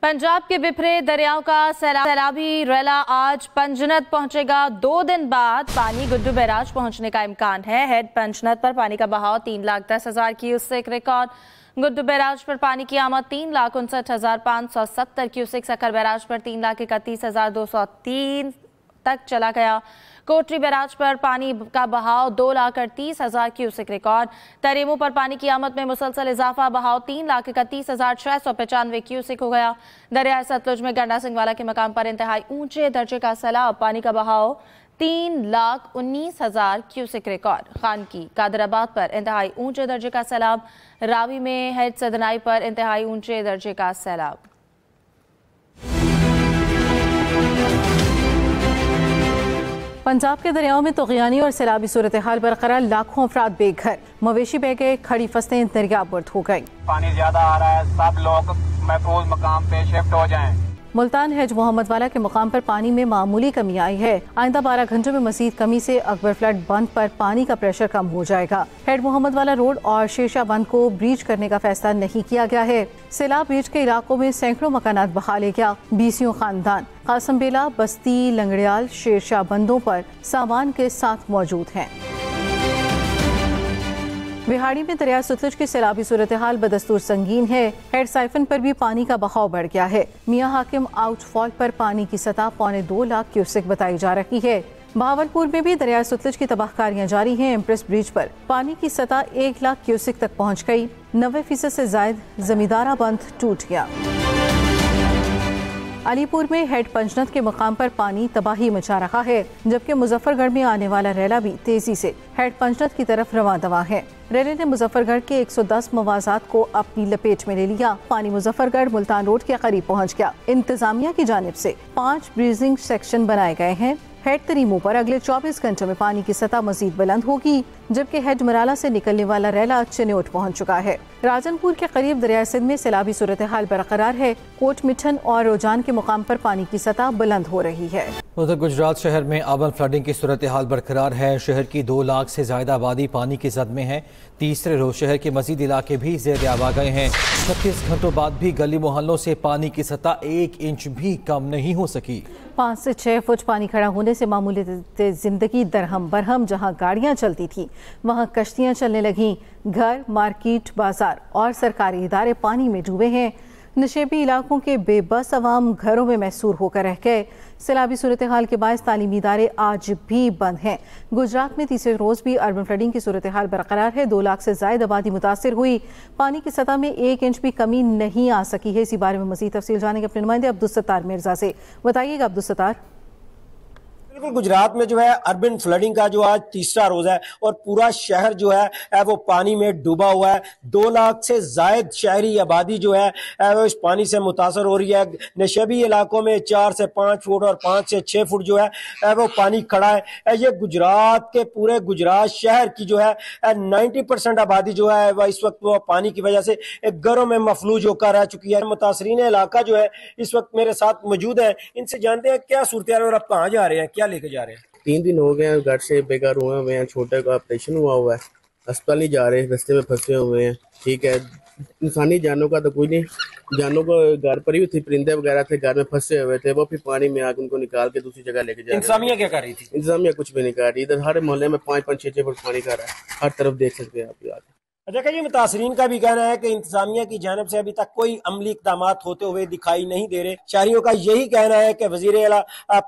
पंजाब के बिफरे दरियाओं का सैलाबी रैला आज पंजनत पहुंचेगा। 2 दिन बाद पानी गुड्डू बैराज पहुंचने का इम्कान है। हेड पंजनत पर पानी का बहाव 3,10,000 क्यूसेक रिकॉर्ड। गुड्डू बैराज पर पानी की आमद 3,59,570 क्यूसेक। सखर बैराज पर 3,31,203 तक चला गया। कोटरी बैराज पर पानी का बहाव 2,38,000 क्यूसेक रिकॉर्ड। तरेमू पर पानी की आमद में मुसलसल इजाफा, बहाव 3,31,695 क्यूसेक हो गया। दरियाए सतलुज में गंडा सिंहवाला के मकाम पर इंतहाई ऊंचे दर्जे का सैलाब, पानी का बहाव 3,19,000 क्यूसेक रिकॉर्ड। खान की कादराबाद पर इंतहाई ऊंचे दर्जे का सैलाब। रावी में हेड सदनाई पर इंतहाई ऊंचे दर्जे का सैलाब। पंजाब के दरियाओं में तुग़यानी और सैलाबी सूरत हाल बरकरार, लाखों अफराद बेघर, मवेशी बह गए, खड़ी फसलें दरियाबर्द हो गई। पानी ज्यादा आ रहा है, सब लोग महफूज मकाम पे शिफ्ट हो जाएं। मुल्तान हेज मोहम्मद वाला के मुकाम पर पानी में मामूली कमी आई है। आइंदा 12 घंटों में मजीद कमी से अकबर फ्लड बंद पर पानी का प्रेशर कम हो जाएगा। हेड मोहम्मद वाला रोड और शेरशाह बंद को ब्रीच करने का फैसला नहीं किया गया है। सैलाब ब्रीच के इलाकों में सैकड़ों मकानात बहा ले गया। 20 खानदान कासमबेला, बस्ती, लंगड़ियाल, शेरशाह बंदों पर सामान के साथ मौजूद हैं। बिहाड़ी में दरिया सतलुज की सैलाबी सूरत हाल बदस्तूर संगीन है। हेड साइफन पर भी पानी का बहाव बढ़ गया है। मियां हाकिम आउटफॉल पर पानी की सतह 2.25 लाख क्यूसेक बताई जा रही है। बहावलपुर में भी दरिया सतलुज की तबाहकारियां जारी हैं। एम्प्रेस ब्रिज पर पानी की सतह 1 लाख क्यूसेक तक पहुंच गई। 90% से जायद जमींदारा बंद टूट गया। अलीपुर में हेड पंजनत के मुकाम पर पानी तबाही मचा रहा है, जबकि मुजफ्फरगढ़ में आने वाला रैला भी तेजी से हेड पंजनत की तरफ रवां दवा है। रैले ने मुजफ्फरगढ़ के 110 मवाजात को अपनी लपेट में ले लिया। पानी मुजफ्फरगढ़ मुल्तान रोड के करीब पहुंच गया। इंतजामिया की जानिब से 5 ब्रीजिंग सेक्शन बनाए गए हैं। हेड तरीमू पर अगले 24 घंटों में पानी की सतह मजीद बुलंद होगी, जबकि हेड मराला से निकलने वाला रैला चिन्योट पहुंच चुका है। राजनपुर के करीब दरिया सिंध में सैलाबी सूरत हाल बरकरार है। कोट मिठन और रोजान के मुकाम पर पानी की सतह बुलंद हो रही है। उधर गुजरात शहर में अर्बन फ्लडिंग की सूरत हाल बरकरार है। शहर की 2 लाख से ज्यादा आबादी पानी की जद में है। तीसरे रोज शहर के मजीद इलाके भी ज़ेर आब आ गए हैं। 36 घंटों बाद भी गली मोहल्लों से पानी की सतह 1 इंच भी कम नहीं हो सकी। 5 से 6 फुट पानी खड़ा होने से मामूली जिंदगी दरहम बरहम। जहां गाड़ियां चलती थी वहां कश्तियां चलने लगीं। घर, मार्केट, बाजार और सरकारी इदारे पानी में डूबे हैं। नशेबी इलाकों के बेबस अवाम घरों में महसूर होकर रह गए। सैलाबी सूरत हाल के बायस तालीमी इदारे आज भी बंद हैं। गुजरात में तीसरे रोज भी अर्बन फ्लडिंग की सूरत हाल बरकरार है। 2 लाख से ज्यादा आबादी मुतासिर हुई। पानी की सतह में 1 इंच भी कमी नहीं आ सकी है। इसी बारे में मजीद तफसील जानेंगे अपने नुमाइंदे अब्दुल सत्तार मिर्जा से। बताइएगा अब्दुल सत्तार। बिल्कुल, गुजरात में जो है अर्बन फ्लडिंग का जो आज तीसरा रोज है और पूरा शहर जो है वो पानी में डूबा हुआ है। 2 लाख से जायद शहरी आबादी जो है वो इस पानी से मुतासर हो रही है। नशेबी इलाकों में 4 से 5 फुट और 5 से 6 फुट जो है वो पानी खड़ा है। ये गुजरात के पूरे गुजरात शहर की जो है 90% आबादी जो है वह इस वक्त वो पानी की वजह से घरों में मफलूज होकर रह चुकी है। मुतासरीन इलाका जो है इस वक्त मेरे साथ मौजूद है, इनसे जानते हैं क्या सूरत है और आप कहाँ जा रहे हैं, क्या लेके जा रहे हैं। 3 दिन हो गए हैं, घर से बेघर हुए हैं। छोटे का ऑपरेशन हुआ है, अस्पताल नहीं जा रहे, रास्ते में फंसे हुए हैं। ठीक है, इंसानी जानों का तो कोई नहीं, जानों को घर पर ही थी, परिंदे वगैरह थे घर में फंसे हुए थे, वो फिर पानी में आके उनको निकाल के दूसरी जगह लेके जा। इंतजामिया क्या कर रही थी? इंतजामिया कुछ भी नहीं कर रही। इधर हर मोहल्ले में 5-5, 6-6 फुट पानी का रहा है, हर तरफ देख सकते हैं आप। देखा जी, मुतासरीन का भी कहना है कि इंतजामिया की जानिब से अभी तक कोई अमली इक़दामात होते हुए दिखाई नहीं दे रहे। शहरियों का यही कहना है कि वज़ीर आला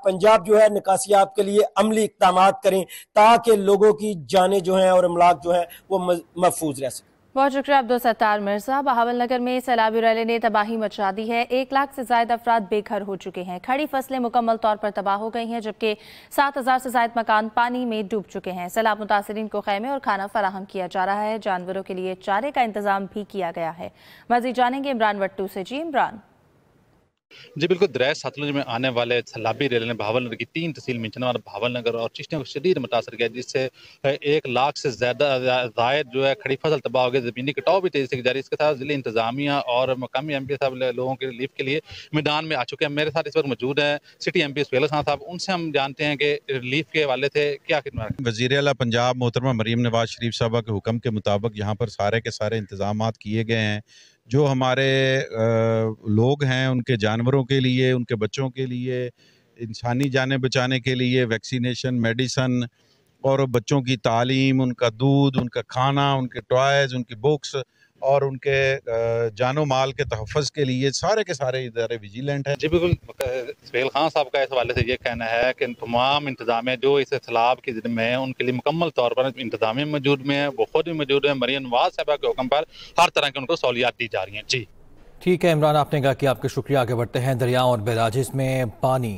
पंजाब जो है निकासियाब के लिए अमली इक़दामात करें ताकि लोगों की जानें जो हैं और अमलाक जो है वो महफूज रह सके। बहुत शुक्रिया अब्दुल सत्तार मिर्जा। बहावलनगर में सैलाबी रैले ने तबाही मचा दी है। 1 लाख से ज्यादा अफराद बेघर हो चुके हैं। खड़ी फसलें मुकम्मल तौर पर तबाह हो गई हैं, जबकि 7,000 से ज्यादा मकान पानी में डूब चुके हैं। सैलाब मुतासरीन को खैमे और खाना फराहम किया जा रहा है। जानवरों के लिए चारे का इंतजाम भी किया गया है। मजीद जानेंगे इमरान वट्टू से। जी इमरान। जी बिल्कुल, दरिया सतलुज में आने वाले सैलाबी रैले ने बहावलनगर की 3 तहसील मिंचनवार, बहावलनगर और चिश्तियों को शदीद मुतासर किया, जिससे 1 लाख से ज्यादा जायद जो है खड़ी फसल तबाह हो गई। जमीनी कटाव भी तेजी से जारी। इसके साथ जिले इंतजामिया और मकामी MP साहब लोगों के रिलीफ के लिए मैदान में आ चुके हैं। मेरे साथ इस वक्त मौजूद है सिटी MP सुहेल खान साहब। उनसे हम जानते हैं कि रिलीफ के हवाले से क्या खिदमत। वज़ीर आला पंजाब मोहतरमा मरीम नवाज शरीफ साहबा के हुक्म के मुताबिक यहाँ पर सारे के सारे इंतजाम किए गए हैं। जो हमारे लोग हैं उनके जानवरों के लिए, उनके बच्चों के लिए, इंसानी जानें बचाने के लिए वैक्सीनेशन, मेडिसन और बच्चों की तालीम, उनका दूध, उनका खाना, उनके टॉयज़, उनकी बुक्स और उनके जानो माल के तहफ़्फ़ुज़ के लिए सारे के सारे इदारे विजिलेंट हैं। जी बिल्कुल, सुहेल खान साहब का इस हवाले से ये कहना है कि तमाम इंतजामिया जो इस सैलाब की ज़िद में है उनके लिए मुकम्मल तौर पर इंतजामिया मौजूद में है, वो खुद भी मौजूद है। मरियम नवाज साहबा के हुक्म पर हर तरह की उनको सहूलियात दी जा रही हैं। जी ठीक है इमरान, आपने कहा कि आपके शुक्रिया। आगे बढ़ते हैं। दरियाओं और बैराजेस में पानी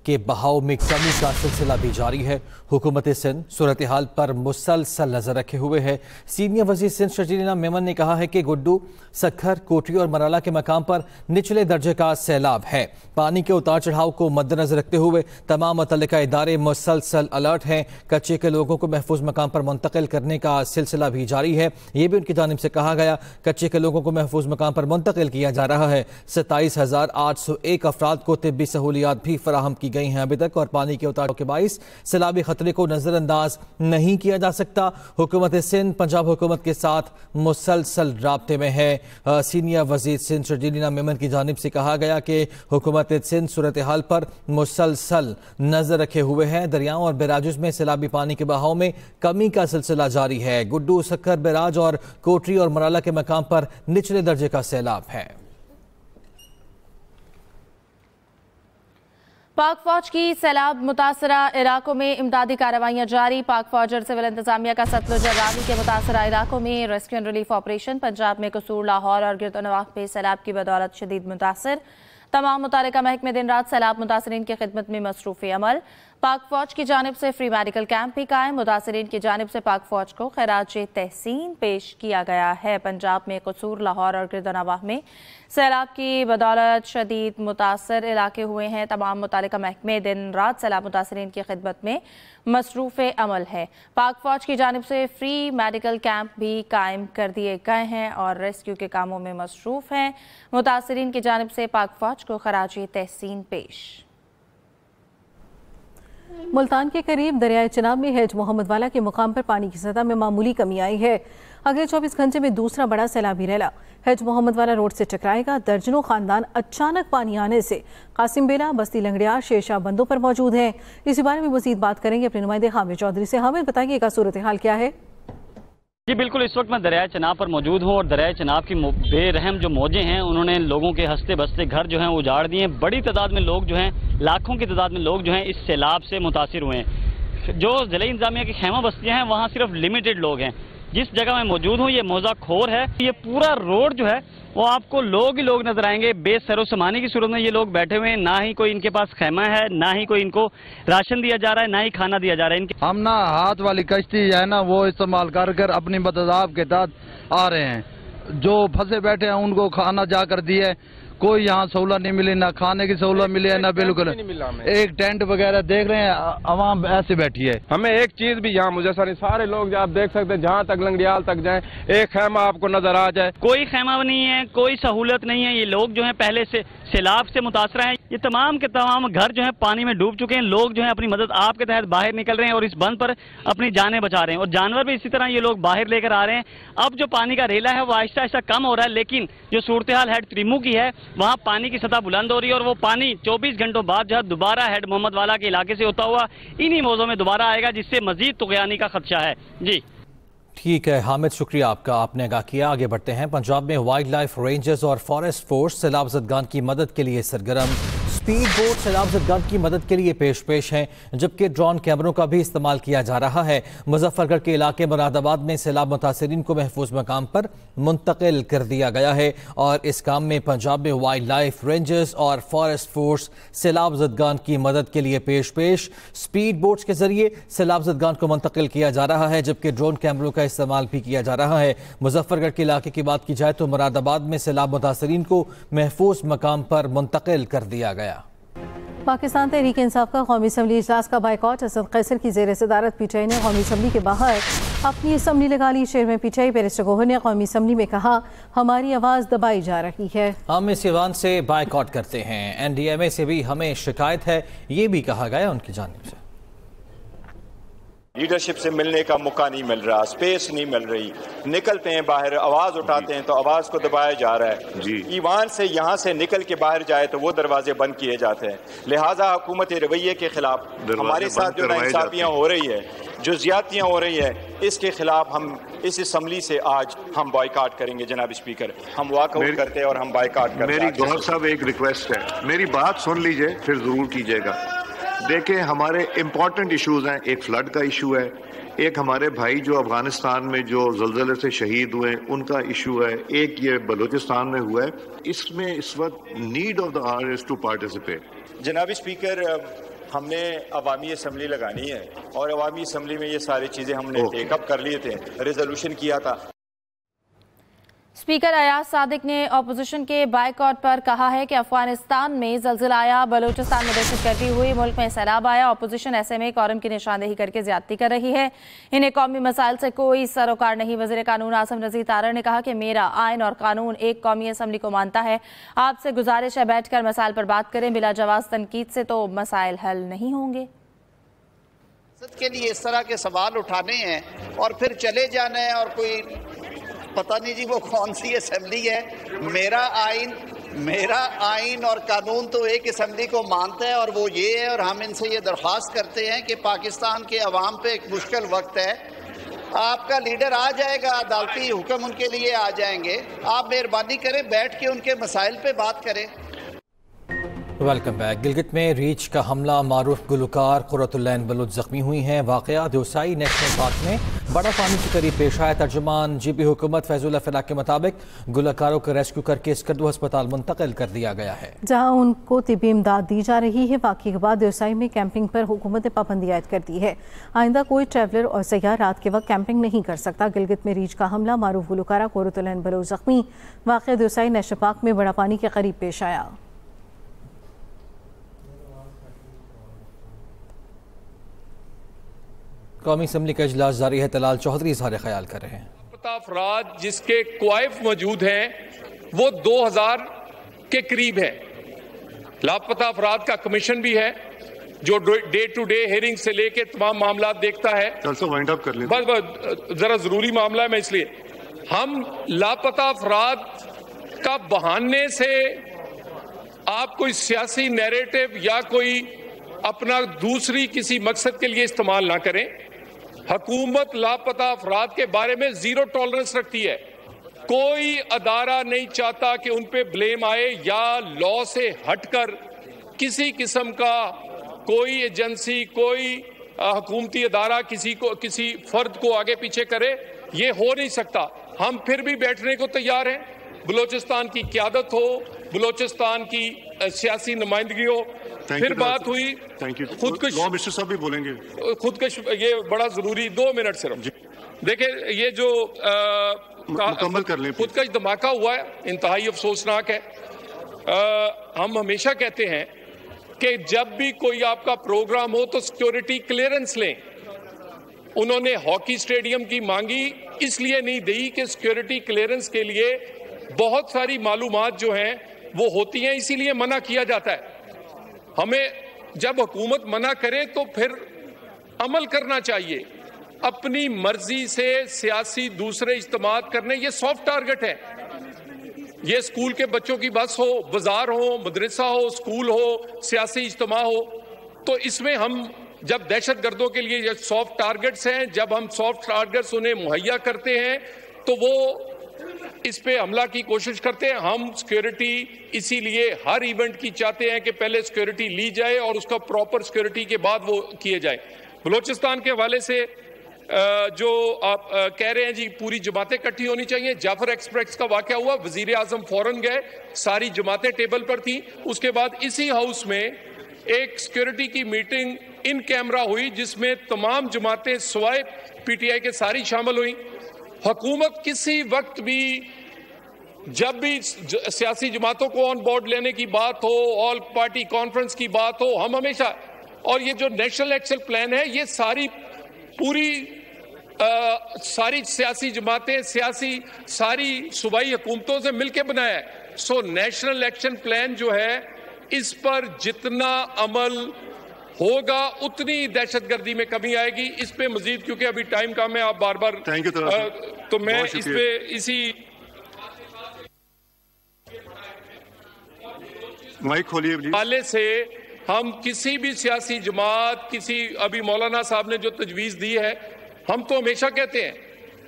के बहाव में कमी का सिलसिला भी जारी है। हुकूमत सिंध सूरत हाल पर मुसलसल नजर रखे हुए है। सीनियर वजीर सिंध शजीना मेमन ने कहा है कि गुड्डू, सखर, कोटरी और मराला के मकाम पर निचले दर्जे का सैलाब है। पानी के उतार चढ़ाव को मद्देनजर रखते हुए तमाम मुतल्लिका इदारे मुसलसल अलर्ट हैं। कच्चे के लोगों को महफूज मकाम पर मुंतकिल करने का सिलसिला भी जारी है। ये भी उनकी जानिब से कहा गया। कच्चे के लोगों को महफूज मकाम पर मुंतकिल किया जा रहा है। 27,801 अफराद को तिब्बी सहूलियात भी फराहम की गई हैं अभी तक, और पानी के उतार के बाइस सैलाबी खतरे को नजरअंदाज नहीं किया जा सकता। हुकूमत सिंध पंजाब हुकूमत के साथ मुसलसल राब्ते में है। सीनियर वजीर सिंध शजीना मेमन की जानिब से कहा गया कि हुकूमत सिंध सूरत हाल पर मुसलसल नजर रखे हुए है। दरियाओं और बैराजों में सैलाबी पानी के बहाव में कमी का सिलसिला जारी है। गुड्डू, सक्कर, बैराज और कोटरी और मराला के मकाम पर निचले दर्जे का सैलाब है। पाक फौज की सैलाब मुतासरा इलाकों में इमदादी कार्रवाइयां जारी। पाक फौज और सिविल इंतजामिया का सतलुज और रावी के मुतासरा इलाकों में rescue and relief operation. Punjab में कसूर, लाहौर और गिरदोनवाह में सैलाब की बदौलत शदीद मुतासर। तमाम मुतालिका महकमे दिन रात सैलाब मुतासरीन की खिदमत में मसरूफ़ अमल। पाक फौज की जानिब से फ्री मेडिकल कैंप भी कायम। मुतासरीन की जानिब से पाक फौज को खैराज तहसीन पेश किया गया है। पंजाब में कसूर, लाहौर और गिरदोनवाह में सैलाब की बदौलत शदीद मुतासर इलाके हुए हैं। तमाम मुतालिका महकमे दिन रात सैलाब मुतासरीन की खिदमत में मसरूफ़ अमल है। पाक फौज की जानिब से फ्री मेडिकल कैंप भी कायम कर दिए गए हैं और रेस्क्यू के कामों में मसरूफ़ हैं। मुतासरीन की जानिब से पाक फौज को खराज तहसीन पेश। मुल्तान के करीब दरियाए चिनाब में हैज मोहम्मद वाला के मुकाम पर पानी की सतह में मामूली कमी आई है। अगले 24 घंटे में दूसरा बड़ा सैलाबी रैला हैज मोहम्मद वाला रोड से टकराएगा। दर्जनों खानदान अचानक पानी आने से कासिम बेला, बस्ती लंगड़ियार, शेरशाह बंदों पर मौजूद हैं। इसी बारे में मजीद बात करेंगे अपने नुमाइंदे हामिद चौधरी से। हामिद, बताइएगा सूरत हाल क्या है? जी बिल्कुल, इस वक्त मैं दरियाए चिनाब पर मौजूद हूँ और दरियाए चिनाब की बेरहम जो मौजें हैं उन्होंने लोगों के हंसते बसते घर जो हैं उजाड़ दिए हैं। बड़ी तादाद में लोग जो हैं, लाखों की तादाद में लोग जो हैं इस सैलाब से मुतासिर हुए हैं। जो जिला इंतजामिया की खैमा बस्तियाँ हैं वहाँ सिर्फ लिमिटेड लोग हैं। जिस जगह मैं मौजूद हूँ ये मौजा खोर है। ये पूरा रोड जो है वो आपको लोग ही लोग नजर आएंगे। बेसरो समाने की सूरत में ये लोग बैठे हुए हैं। ना ही कोई इनके पास खैमा है, ना ही कोई इनको राशन दिया जा रहा है, ना ही खाना दिया जा रहा है। इनके हम ना हाथ वाली कश्ती है ना वो इस्तेमाल कर कर अपनी मदद के तहत आ रहे हैं। जो फंसे बैठे हैं उनको खाना जाकर दिए। कोई यहाँ सहूलत नहीं मिली, ना खाने की सहूलत मिली है, ना बिल्कुल एक टेंट वगैरह देख रहे हैं। आवाम ऐसे बैठी है। हमें एक चीज भी यहाँ मुझे सारे लोग आप देख सकते हैं, जहाँ तक लंगड़ियाल तक जाएं एक खैमा आपको नजर आ जाए। कोई खैमा नहीं है, कोई सहूलत नहीं है। ये लोग जो है पहले से सैलाब से मुतासर हैं। ये तमाम के तमाम घर जो है पानी में डूब चुके हैं। लोग जो है अपनी मदद आपके तहत बाहर निकल रहे हैं और इस बंद पर अपनी जानें बचा रहे हैं और जानवर भी इसी तरह ये लोग बाहर लेकर आ रहे हैं। अब जो पानी का रेला है वो आहिस्ता आहिस्ता कम हो रहा है, लेकिन जो सूरत हाल हेड त्रिमू की है वहाँ पानी की सतह बुलंद हो रही है और वो पानी 24 घंटों बाद जो है दोबारा हेड मोहम्मद वाला के इलाके से होता हुआ इन्हीं मौजों में दोबारा आएगा, जिससे मजीद तुगयानी का खदशा है। जी ठीक है हामिद, शुक्रिया आपका, आपने आगाह किया। आगे बढ़ते हैं। पंजाब में वाइल्ड लाइफ रेंजर्स और फॉरेस्ट फोर्स सैलाब ज़दगान की मदद के लिए सरगर्म। स्पीड बोट सैलाब ज़दगान की मदद के लिए पेश हैं, जबकि ड्रोन कैमरों का भी इस्तेमाल किया जा रहा है। मुजफ्फरगढ़ के इलाके मुरादाबाद में सैलाब मुतासरीन को महफूज मकाम पर मुंतकिल कर दिया गया है और इस काम में पंजाब में वाइल्ड लाइफ रेंजर्स और फॉरेस्ट फोर्स सैलाब ज़दगान की मदद के लिए पेश। स्पीड बोट्स के जरिए सैलाब ज़दगान को मुंतकिल किया जा रहा है, जबकि ड्रोन कैमरों का इस्तेमाल भी किया जा रहा है। मुजफ्फरगढ़ के इलाके की बात की जाए तो मुरादाबाद में सैलाब मुतासरीन को महफूज मकाम पर मुंतकिल कर दिया गया। पाकिस्तान तहरीक इंसाफ का कौमी असम्बली इजलास का बाइकॉट। असद कैसर की जेर सदारत पीटीआई ने कौमी असम्बली के बाहर अपनी असम्बली लगा ली। चेयरमैन पीटीआई बैरिस्टर गोहर ने कौमी असम्बली में कहा, हमारी आवाज़ दबाई जा रही है। हम इस ईवान से बाइकॉट करते हैं। NDMA से भी हमें शिकायत है, ये भी कहा गया उनकी जानिब से। लीडरशिप से मिलने का मौका नहीं मिल रहा, स्पेस नहीं मिल रही, निकलते हैं बाहर, आवाज उठाते हैं तो आवाज को दबाया जा रहा है। ईवान से यहाँ से निकल के बाहर जाए तो वो दरवाजे बंद किए जाते हैं। लिहाजा हुकूमती रवैये के खिलाफ हमारे साथ जो नाइंसाफियाँ हो रही है, जो ज्यादतियाँ हो रही है, इसके खिलाफ हम इस असम्बली से आज हम बॉयकॉट करेंगे। जनाब स्पीकर, हम वॉकआउट करते हैं और हम बॉयकॉट करते हैं। मेरी गौहर साहब एक रिक्वेस्ट है, मेरी बात सुन लीजिए फिर जरूर कीजिएगा। देखें, हमारे इंपॉर्टेंट इश्यूज हैं, एक फ्लड का इशू है, एक हमारे भाई जो अफगानिस्तान में जो ज़लज़ले से शहीद हुए उनका इशू है, एक ये बलूचिस्तान में हुआ है। इसमें इस वक्त need of the hour is to participate. जनाब स्पीकर, हमने अवामी असम्बली लगानी है और अवामी असम्बली में ये सारी चीज़ें हमने टेकअप कर लिए थे, रेजोल्यूशन किया था। स्पीकर अयाज सादिक ने अपोजिशन के बायकॉट पर कहा है कि अफगानिस्तान में ज़लज़ला आया, बलूचिस्तान में दहशतगर्दी हुई, मुल्क में सैलाब आया, अपोजिशन ऐसे में कौरम की निशानदेही करके ज्यादती कर रही है। इन्हें कौमी मसाइल से कोई सरोकार नहीं। वज़ीर कानून आसिम रज़ी तारर ने कहा कि मेरा आइन और कानून एक कौमी असम्बली को मानता है। आपसे गुजारिश है बैठकर मसाइल पर बात करें, बिला जवाज़ तनकीद से तो मसाइल हल नहीं होंगे। के लिए इस तरह के सवाल उठाने हैं और फिर चले जाना है और कोई पता नहीं जी वो कौन सी असेंबली है। मेरा आइन और कानून तो एक असेंबली को मानता है और वो ये है, और हम इनसे ये दरख्वास्त करते हैं कि पाकिस्तान के अवाम पे एक मुश्किल वक्त है। आपका लीडर आ जाएगा, अदालती हुक्म उनके लिए आ जाएंगे, आप मेहरबानी करें बैठ के उनके मसाइल पे बात करें। Welcome back. गिलगित में रीछ का हमला, मारूफ गुलकार कुर्रतुल्लैन बलूच जख्मी हुई हैं। वाक़या दोसाई नेशनल पार्क में बड़ा पानी के करीब पेश आया। तर्जुमान जीबी हुकूमत फैजुल्लाह फलाह के मुताबिक गुलकारों को रेस्क्यू करके इसकदू अस्पताल मुंतकिल कर दिया गया है, जहाँ उनको तिब्बी इमदाद दी जा रही है। वाक़े के बाद दोसाई में कैंपिंग पर हुकूमत ने पाबंदी आयद कर दी है। आइंदा कोई ट्रैवलर और सयाह रात के वक्त कैंपिंग नहीं कर सकता। गिलगित में रीछ का हमला, मारूफ गुलकारा कुर्रतुल्लैन बलूच जख्मी। वाक़या दोसाई नेशनल पार्क में बड़ा पानी के करीब पेश आया। कौमी असम्बली का इजलास जारी है। तलाल चौधरी इज़हार ख्याल कर रहे हैं। लापता अफराद जिसके क्वाइफ मौजूद हैं वो 2000 के करीब है। लापता अफराद का कमीशन भी है जो डे टू डे हेयरिंग से लेके तमाम मामला देखता है। वाइंड अप कर लें, बस जरा जरूरी मामला है, मैं इसलिए हम लापता अफराद का बहाने से आप कोई सियासी नैरेटिव या कोई अपना दूसरी किसी मकसद के लिए इस्तेमाल ना करें। हुकूमत लापता अफराद के बारे में जीरो टॉलरेंस रखती है। कोई अदारा नहीं चाहता कि उन पे ब्लेम आए या लॉ से हटकर किसी किस्म का कोई एजेंसी, कोई हुकूमती अदारा किसी फर्द को आगे पीछे करे। ये हो नहीं सकता। हम फिर भी बैठने को तैयार हैं। बलूचिस्तान की क़यादत हो, बलूचिस्तान की सियासी नुमाइंदगी हो। फिर बात हुई खुदकुश, मिनिस्टर साहब भी बोलेंगे खुदकुश, ये बड़ा जरूरी, 2 मिनट सिर्फ। देखिए ये जो मुकम्मल कर लें, खुदकुश धमाका हुआ है, इंतहाई अफसोसनाक है। हम हमेशा कहते हैं कि जब भी कोई आपका प्रोग्राम हो तो सिक्योरिटी क्लियरेंस लें। उन्होंने हॉकी स्टेडियम की मांगी, इसलिए नहीं दी कि सिक्योरिटी क्लियरेंस के लिए बहुत सारी मालूमात जो हैं वो होती हैं, इसीलिए मना किया जाता है। हमें जब हुकूमत मना करे तो फिर अमल करना चाहिए। अपनी मर्जी से सियासी दूसरे इज्तिमात करने, ये सॉफ्ट टारगेट है। ये स्कूल के बच्चों की बस हो, बाजार हो, मदरसा हो, स्कूल हो, सियासी इज्तिमा हो, तो इसमें हम जब दहशत गर्दों के लिए ये सॉफ्ट टारगेट्स हैं, जब हम सॉफ्ट टारगेट्स उन्हें मुहैया करते हैं तो वो इस पे हमला की कोशिश करते हैं। हम सिक्योरिटी इसीलिए हर इवेंट की चाहते हैं कि पहले सिक्योरिटी ली जाए और उसका प्रॉपर सिक्योरिटी के बाद वो किए जाए। बलूचिस्तान के हवाले से जो आप कह रहे हैं जी पूरी जमातें इकट्ठी होनी चाहिए। जाफर एक्सप्रेस का वाकया हुआ, वजीर आजम फौरन गए, सारी जमातें टेबल पर थी। उसके बाद इसी हाउस में एक सिक्योरिटी की मीटिंग इन कैमरा हुई जिसमें तमाम जमातें सिवाय पीटीआई के सारी शामिल हुई। हुकूमत किसी वक्त भी जब भी सियासी जमातों को ऑन बोर्ड लेने की बात हो, ऑल पार्टी कॉन्फ्रेंस की बात हो, हम हमेशा, और ये जो नेशनल एक्शन प्लान है ये सारी सियासी जमातें, सारी सूबाई हुकूमतों से मिलकर बनाया है। सो नेशनल एक्शन प्लान जो है इस पर जितना अमल होगा उतनी दहशतगर्दी में कमी आएगी। इस पे मजीद, क्योंकि अभी टाइम कम है, आप बार बार तो मैं इस पे इसी माइक खोलिए हवाले से हम किसी भी सियासी जमात, अभी मौलाना साहब ने जो तजवीज़ दी है, हम तो हमेशा कहते हैं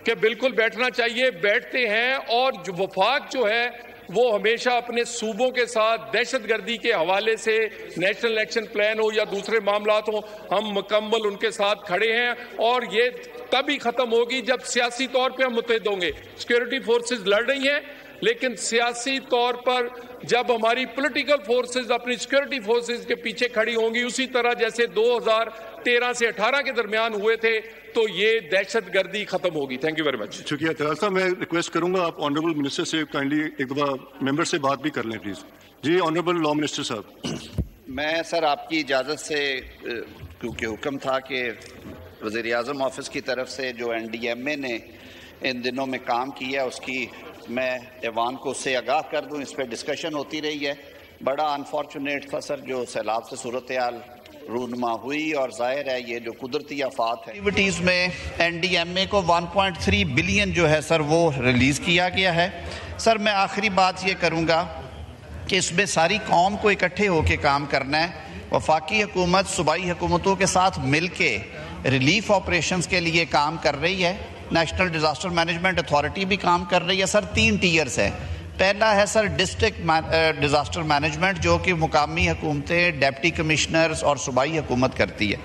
कि बिल्कुल बैठना चाहिए, बैठते हैं। और जो वफाक जो है वो हमेशा अपने सूबों के साथ दहशतगर्दी के हवाले से, नेशनल एक्शन प्लान हो या दूसरे मामलात हो, हम मुकम्मल उनके साथ खड़े हैं। और ये तभी खत्म होगी जब सियासी तौर पे हम मुत्तहिद होंगे। सिक्योरिटी फोर्सेस लड़ रही हैं, लेकिन सियासी तौर पर जब हमारी पॉलिटिकल फोर्सेस अपनी सिक्योरिटी फोर्सेस के पीछे खड़ी होंगी, उसी तरह जैसे 2013 से 18 के दरमियान हुए थे, तो ये दहशतगर्दी खत्म होगी। Thank you very much. शुक्रिया तलाल साहब। मैं रिक्वेस्ट करूंगा आप ऑनरेबल मिनिस्टर से काइंडली एक दफा मेंबर से बात भी कर लें प्लीज। जी ऑनरेबल लॉ मिनिस्टर साहब। मैं सर आपकी इजाज़त से, क्योंकि हुक्म था कि वज़ीर आज़म ऑफिस की तरफ से जो NDMA ने इन दिनों में काम किया, उसकी मैं ऐवान को उससे आगाह कर दूं। इस पर डिस्कशन होती रही है। बड़ा अनफॉर्चुनेट था सर जो सैलाब से सूरत हाल रूनमा हुई, और जाहिर है ये जो कुदरती आफात है, एक्टिविटीज़ में NDMA को 1.3 बिलियन जो है सर वो रिलीज़ किया गया है। सर मैं आखिरी बात ये करूँगा कि इसमें सारी कौम को इकट्ठे होकर काम करना है। वफाकी हुकूमत सूबाई हुकूमतों के साथ मिल के रिलीफ ऑपरेशंस के लिए काम कर रही है। नेशनल डिज़ास्टर मैनेजमेंट अथॉरिटी भी काम कर रही है। सर 3 टीयर्स हैं। पहला है सर डिस्ट्रिक्ट डिज़ास्टर मैनेजमेंट, जो कि मुकामी हुकूमतें, डिप्टी कमिश्नर्स और सूबाई हुकूमत करती है।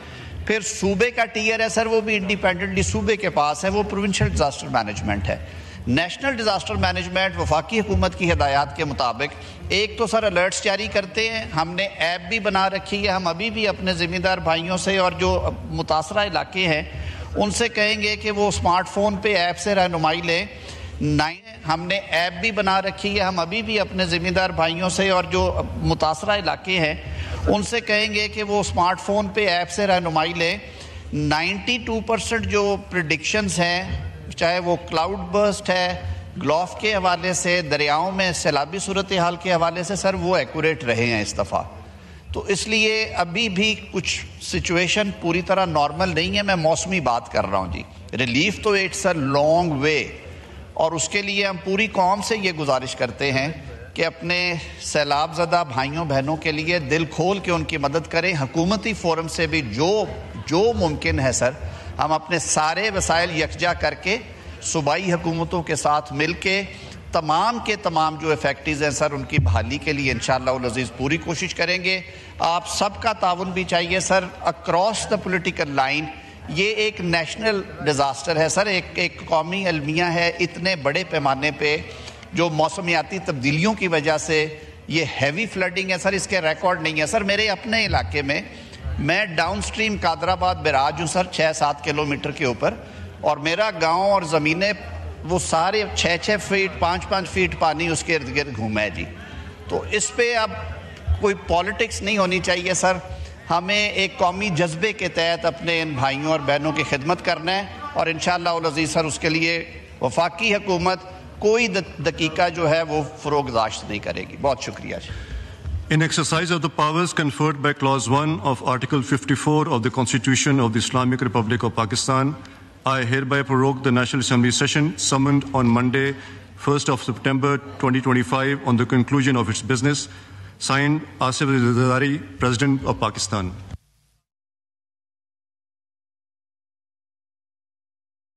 फिर सूबे का टीयर है सर, वो भी इंडिपेंडेंटली सूबे के पास है, वो प्रोविंशियल डिज़ास्टर मैनेजमेंट है। नेशनल डिज़ास्टर मैनेजमेंट वफाकी हुकूमत की हिदायत के मुताबिक एक तो सर अलर्ट्स जारी करते हैं, हमने ऐप भी बना रखी है। हम अभी भी अपने ज़िम्मेदार भाइयों से और जो मुतासरा इलाके हैं उनसे कहेंगे कि वो स्मार्टफोन पे ऐप से रहनुमाई लें। हमने ऐप भी बना रखी है। हम अभी भी अपने ज़िम्मेदार भाइयों से और जो मुतासरा इलाके हैं उनसे कहेंगे कि वो स्मार्टफोन पे ऐप से रहनुमाई लें। 92% जो प्रिडिक्शंस हैं, चाहे वो क्लाउड बर्स्ट है, ग्लोफ के हवाले से, दरियाओं में सैलाबी सूरत हाल के हवाले से, सर वो एक्यूरेट रहे हैं इस दफ़ा। तो इसलिए अभी भी कुछ सिचुएशन पूरी तरह नॉर्मल नहीं है। मैं मौसमी बात कर रहा हूँ जी। रिलीफ तो इट्स अ लॉन्ग वे, और उसके लिए हम पूरी कौम से ये गुजारिश करते हैं कि अपने सैलाब ज़दा भाइयों बहनों के लिए दिल खोल के उनकी मदद करें। हुकूमती फोरम से भी जो मुमकिन है सर, हम अपने सारे वसाइल यकजा करके सूबाई हुकूमतों के साथ मिल के तमाम के तमाम जो इफेक्टिव हैं सर, उनकी बहाली के लिए इंशाअल्लाह अज़ीज़ पूरी कोशिश करेंगे। आप सबका ताउन भी चाहिए sir across the political line. ये एक नेशनल डिज़ास्टर है सर, एक कौमी अलमिया है। इतने बड़े पैमाने पे जो मौसमियाती तब्दीलियों की वजह से ये हैवी फ्लडिंग है सर, इसके रिकॉर्ड नहीं है सर। मेरे अपने इलाके में, मैं डाउन स्ट्रीम कादराबाद बिराज हूँ सर, 6-7 किलोमीटर के ऊपर, और मेरा गाँव और ज़मीनें वो सारे 6-6 फीट 5-5 फीट पानी उसके इर्द गिर्द घूमा है जी। तो इस पे अब कोई पॉलिटिक्स नहीं होनी चाहिए सर। हमें एक कौमी जज्बे के तहत अपने इन भाइयों और बहनों की खिदमत करना है, और इंशाअल्लाह अज़ीज़ सर उसके लिए वफाकी हुकूमत कोई दकीका जो है वो फरोगदाश्त नहीं करेगी। बहुत शुक्रिया जी। In exercise of the powers conferred by Clause 1 of Article 54 of the Constitution of the Islamic Republic of Pakistan, I hereby prorogue the National Assembly session summoned on Monday, 1st of September 2025 on the conclusion of its business. Signed, Asif Zardari, President of Pakistan.